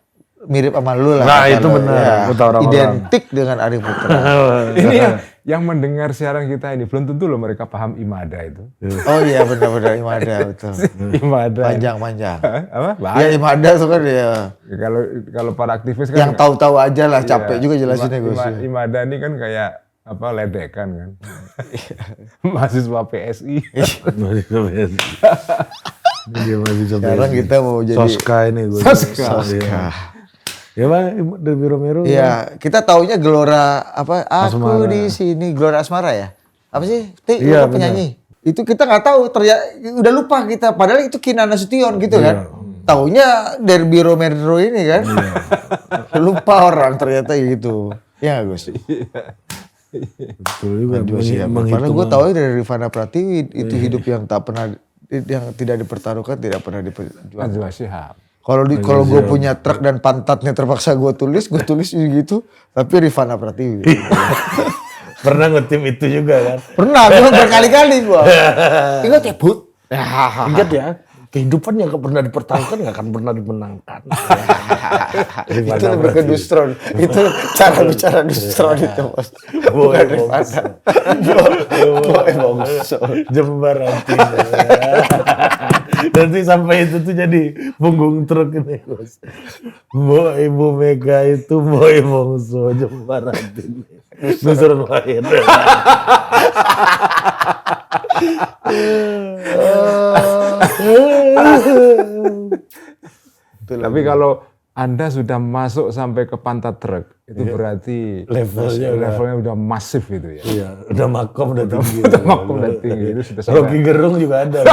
mirip sama lu lah. Nah, kata itu lu. benar. Ya, Kata orang-orang. identik dengan Arif Putra. Ini yang mendengar siaran kita ini belum tentu loh mereka paham Imada itu. Oh iya benar-benar Imada betul. Imada. Panjang-panjang. Apa? Ya Imada tuh kan ya. Kalau para aktivis kan Yang tahu-tahu aja lah, capek juga jelasinnya Gus. Imada ini kan kayak apa ledekan kan. Mahasiswa PSI. Dia masih Sekarang kita mau jadi Soska ini gue. Soska. Ya Bang, dari Biru Meru. Iya, kita taunya Gelora apa? Aku Asmara. di sini Gelora Asmara ya. Apa sih? Iya, penyanyi. Itu kita nggak tahu, udah lupa kita. Padahal itu Kinan Nasution gitu kan. Taunya dari Biru Meru ini kan. Lupa orang ternyata gitu. Ya nggak Gus? Betul juga. Padahal gue tahu dari Rifana Pratiwi itu hidup yang tak pernah, yang tidak dipertaruhkan, tidak pernah diperjuangkan. Najwa Shihab. Kalau gue punya truk dan pantatnya terpaksa gue tulis gitu. Tapi Rifana Pratiwi. Pernah ngetim itu juga kan? Pernah, gue berkali-kali gue. Ingat ya, Bud? Ingat ya, kehidupan yang gak pernah dipertaruhkan gak akan pernah dimenangkan. Itu lebih ke dustron. Itu cara bicara dustron itu, Bos. Bukan Rifana. Boy Bongso. Jembar hati. Nanti sampai itu tuh jadi punggung truk ini, Bos. Ibu Mega itu Boy Bongso, Jembar hati. Nusron Wahid. Tapi kalau Anda sudah masuk sampai ke pantat truk, itu berarti levelnya udah masif gitu ya. Iya, udah makom udah tinggi. Udah makom udah tinggi, itu sudah sampai. Rocky Gerung juga ada.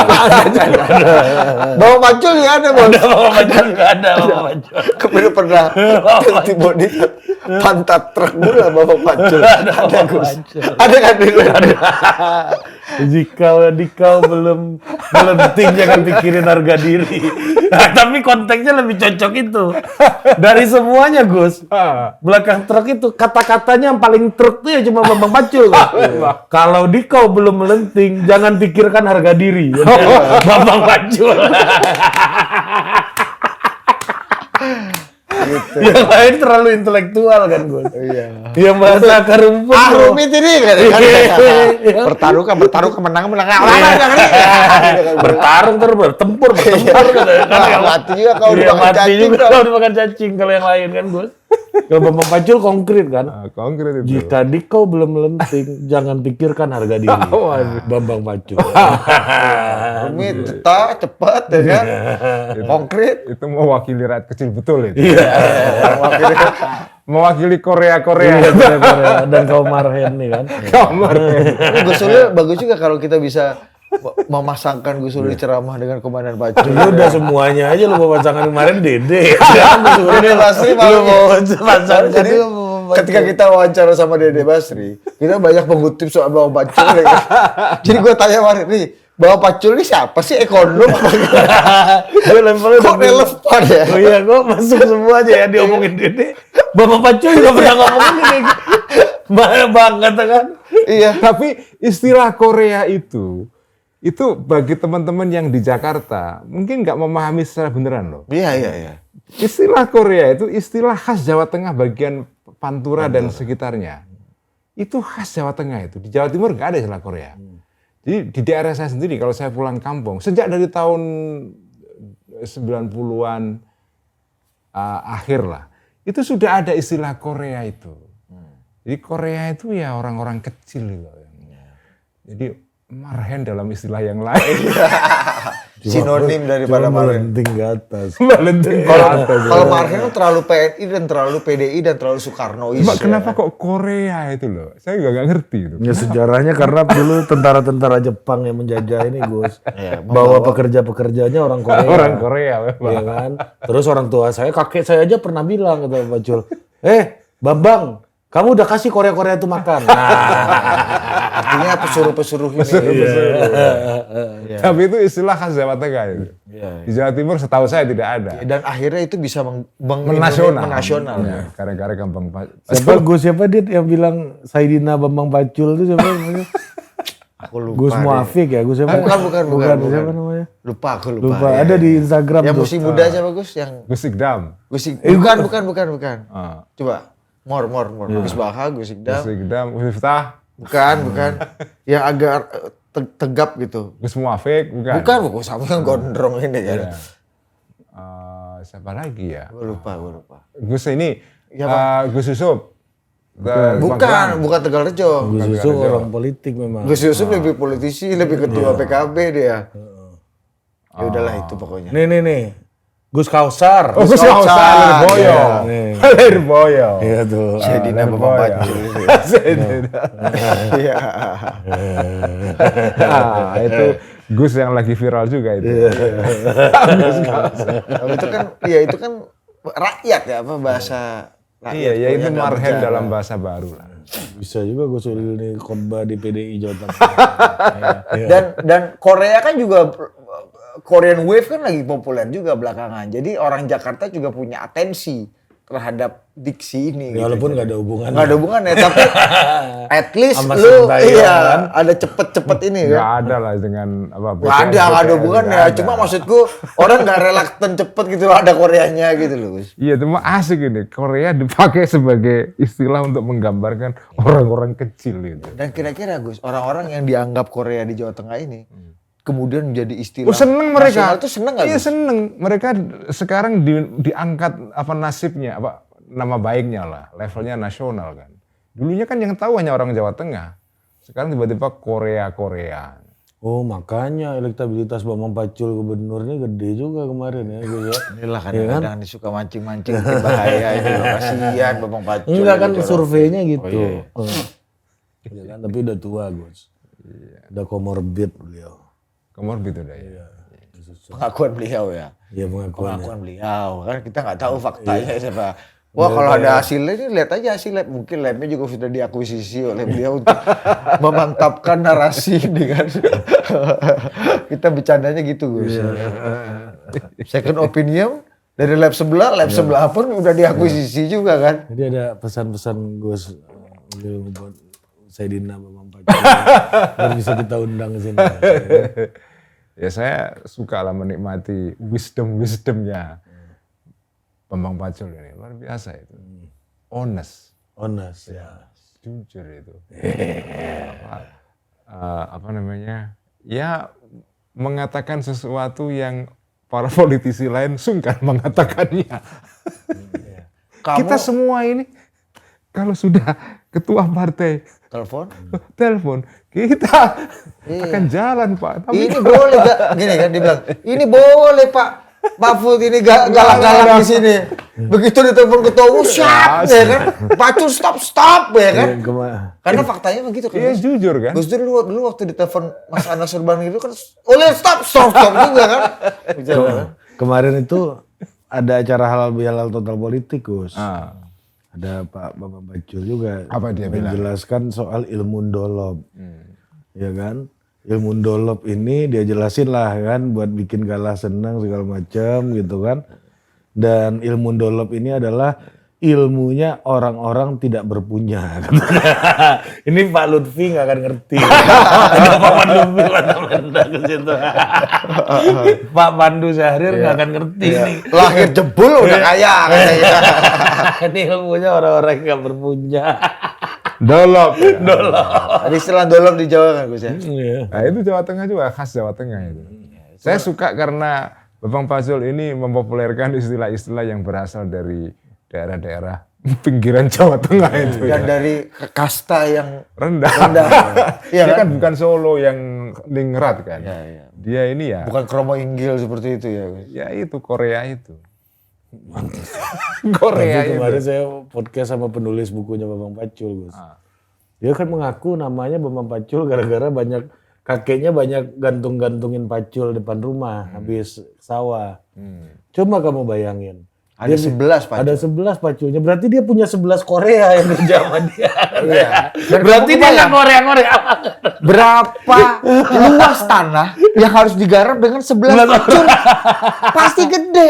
Bawa Pacul juga ada, Bos. Bawa Pacul juga ada, Bawa Pacul. Kemarin pernah ganti body pantat truk dulu bawa Pacul. Ada Gus. Ada kan dulu. Jika dikau belum melenting jangan pikirin harga diri. Nah, tapi konteksnya lebih cocok itu. Dari semuanya Gus. Belakang truk itu kata-katanya yang paling truk tuh ya cuma Bambang Pacul. Kalau dikau belum melenting jangan pikirkan harga diri. Bambang Pacul. Gitu. Yang lain terlalu intelektual kan gue. Iya. Yang bahasa akar rumput. Rumit ini kan. Bertaruhkan menang. Bertarung terus bertempur. Mati juga kalau dimakan cacing. Kalau dimakan cacing kalau yang lain kan Gus. Kalau Bambang Pacul konkret kan. Konkret itu. Jika dikau belum melenting jangan pikirkan harga diri. Bambang Pacul. Rumit, cepat ya kan. Konkret. Itu mewakili rakyat kecil betul itu. Iya. Mewakili Korea. Dan kaum marhen nih kan. Gus Dur bagus juga kalau kita bisa memasangkan Gus Dur di ceramah dengan Komandan Pacul. Lu udah semuanya aja lu mau pasangan kemarin Dede. Dede Basri Lu mau pasangan jadi ketika kita wawancara sama Dede Basri, kita banyak mengutip soal Bawa Pacul. Ya kan? Jadi gue tanya kemarin nih, Bawa Pacul ini siapa sih, ekonom? Gue levelnya kok relevan ya? Oh iya, gue masuk semua aja ya diomongin Dede. Bapak Pacul juga pernah ngomongin ini. Bahaya banget kan. Iya. Tapi istilah Korea itu bagi teman-teman yang di Jakarta mungkin nggak memahami secara beneran loh. Iya. Istilah Korea itu istilah khas Jawa Tengah bagian Pantura dan sekitarnya. Itu khas Jawa Tengah itu. Di Jawa Timur nggak ada istilah Korea. Jadi di daerah saya sendiri kalau saya pulang kampung, sejak dari tahun 90-an akhir lah, itu sudah ada istilah Korea itu. Jadi Korea itu ya orang-orang kecil gitu. Jadi marhen dalam istilah yang lain. Sinonim daripada marhen. Melenting ke atas. Kalau marhen itu terlalu PNI dan terlalu PDI dan terlalu Soekarnois. Mbak, kenapa kok Korea itu loh? Saya juga nggak ngerti itu. Ya sejarahnya karena dulu tentara-tentara Jepang yang menjajah ini Gus. Iya, Bawa pekerja-pekerjanya orang Korea. Orang Korea memang. Iya kan? Terus orang tua saya, kakek saya aja pernah bilang kata Pak Jul, Bambang, kamu udah kasih Korea-Korea itu makan. Artinya pesuruh-pesuruh ini. Iya. Tapi itu istilah khas Jawa Tengah itu. Di Jawa Timur setahu saya tidak ada. Dan akhirnya itu bisa Menasional. Ya, gara-gara gampang Siapa dia yang bilang Saidina Bambang Pacul itu siapa namanya? Aku lupa. Gus Muafik ya, Gus siapa? Bukan. Siapa namanya? Lupa. Ya. Ada di Instagram yang tuh. musik muda siapa Gus? Yang Gus Ikdam. Bukan. Ah. Coba. Mor. Gus Baha, Gus Ikdam. Gus Ikdam, Gus Miftah. Bukan. Yang agak tegap gitu. Gus Muafik, bukan. Bukan, sama yang gondrong ini kan. Iya. Siapa lagi ya? Gue lupa. Gus ini, Ya, Gus Yusuf. Bukan Tegalrejo. Gus Yusuf orang politik memang. Gus Yusuf lebih politisi, lebih ketua PKB dia. Ya udahlah itu pokoknya. Nih. Gus Kausar. Oh, Gus Kausar, Lirboyo. Lirboyo. Iya tuh. Saidina Bambang Pacul. Iya. Itu Gus yang lagi viral juga itu. Gus Kausar. Itu kan rakyat ya, apa bahasa rakyat. Iya, ya itu Pokoknya marhen nggak dalam bahasa baru lah. Bisa juga Gus Ulil nih khotbah di PDI Jawa Tengah. Dan Korea kan juga Korean Wave kan lagi populer juga belakangan. Jadi orang Jakarta juga punya atensi terhadap diksi ini. Ya, walaupun nggak ada hubungannya. Nggak ada hubungannya, tapi at least Sama lu Sintayong kan? ada cepet-cepet ini Nggak kan. ada lah dengan apa. Nggak ada hubungannya. Cuma maksudku orang nggak relaktan cepet gitu loh, ada Koreanya gitu loh. Gus. Iya, cuma asik ini. Korea dipakai sebagai istilah untuk menggambarkan orang-orang kecil itu. Dan kira-kira Gus, orang-orang yang dianggap Korea di Jawa Tengah ini kemudian menjadi istilah. Oh, seneng mereka. Nasional tuh seneng nggak Iya, Gus? seneng. Mereka sekarang diangkat apa nasibnya, apa nama baiknya lah, levelnya nasional kan. Dulunya kan yang tahu hanya orang Jawa Tengah. Sekarang tiba-tiba Korea. Oh, makanya elektabilitas Bambang Pacul gubernurnya gede juga kemarin ya, Gus ya. Inilah kadang-kadang disuka mancing-mancing bikin bahaya ini loh. Kasihan Bambang Pacul. Enggak kan gitu. surveinya gitu. Oh, iya. Ya kan, tapi udah tua Gus. Udah komorbid beliau. Komorbid udah ya. Pengakuan beliau ya. Iya pengakuannya. Pengakuan beliau. Kan kita nggak tahu faktanya siapa. Wah kalau ada hasilnya ini lihat aja hasil lab. Mungkin labnya juga sudah diakuisisi oleh beliau untuk memantapkan narasi ini kan. Kita bercandanya gitu Gus. Second opinion dari lab sebelah pun udah diakuisisi juga kan. Jadi ada pesan-pesan Gus buat Saidina Bambang Pacul. Biar bisa kita undang ke sini. Ya saya suka lah menikmati wisdomnya Bambang Pacul ini. Luar biasa itu. Honest Ya. jujur itu. Apa namanya? Ya mengatakan sesuatu yang para politisi lain sungkan mengatakannya. Kita semua ini kalau sudah ketua partai telepon kita akan jalan Pak. Tapi Ini boleh gak? Gini kan dia bilang, ini boleh Pak. Mahfud ini galak-galak di sini. Begitu ditelepon ketua umum, siap ya kan? Pacul stop ya kan? Karena faktanya begitu kan. Iya Gus. jujur kan. Gus Dur dulu waktu ditelepon Mas Anas Urban gitu kan, oleh stop juga kan? Kemarin itu ada acara halal bihalal total politik Gus. Ada Pak Bambang Pacul juga. Apa dia bilang? Menjelaskan soal ilmu dolop. Ya kan? Ilmu dolop ini dia jelasin lah kan buat bikin kalah senang segala macam gitu kan. Dan ilmu dolop ini adalah ilmunya orang-orang tidak berpunya. Ini Pak Lutfi nggak akan ngerti. Ada Pak Lutfi ke situ. Pak Pandu Syahrir nggak akan ngerti ini. Lahir jebul udah kaya katanya. Ini ilmunya orang-orang yang nggak berpunya. Dolop. Ada istilah dolop di Jawa kan Gus ya? Iya. Nah itu Jawa Tengah juga, khas Jawa Tengah itu. Saya suka karena Bambang Pacul ini mempopulerkan istilah-istilah yang berasal dari daerah-daerah pinggiran Jawa Tengah itu. Dan dari kasta yang Rendah. Iya Dia kan? kan bukan Solo yang ningrat kan. Iya. Dia ini ya, Bukan kromo inggil seperti itu ya Gus. ya itu Korea itu. Tapi Korea itu. kemarin saya podcast sama penulis bukunya Bambang Pacul, Gus. Dia kan mengaku namanya Bambang Pacul gara-gara kakeknya banyak gantung-gantungin pacul depan rumah habis sawah. Coba kamu bayangin. Ada 11 Pak. Ada 11 paculnya. Berarti dia punya 11 Korea yang kerja sama dia. Iya. Dan Berarti kamu dia nggak kebayang Korea-Korea. berapa luas tanah yang harus digarap dengan 11 pacul? Pasti gede.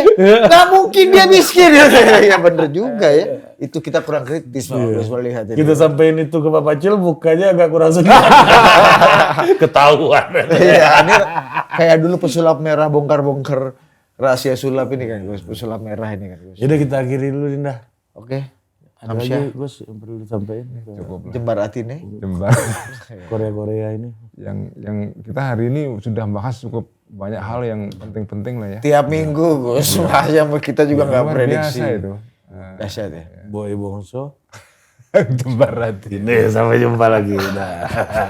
Nggak mungkin dia miskin. Ya bener juga ya. Itu kita kurang kritis Pak Gus melihat ini. Kita sampein itu ke Pak Pacul, mukanya agak kurang sedih. Ketahuan. Iya, ini kayak dulu pesulap merah bongkar-bongkar rahasia sulap ini kan Gus. Pesulap merah ini kan Gus. Yaudah kita akhiri dulu Dinda. Oke. Ada lagi Gus yang perlu disampaikan ke Cukup lah. Jembar Atine. Jembar. Korea-Korea ini. yang kita hari ini sudah bahas cukup banyak hal yang penting-penting lah ya. Tiap minggu Gus. Bahaya kita juga nggak Luar prediksi. biasa itu. Dahsyat ya. Boy Bongso. Jembar hati. Ini sampai jumpa lagi. Nah.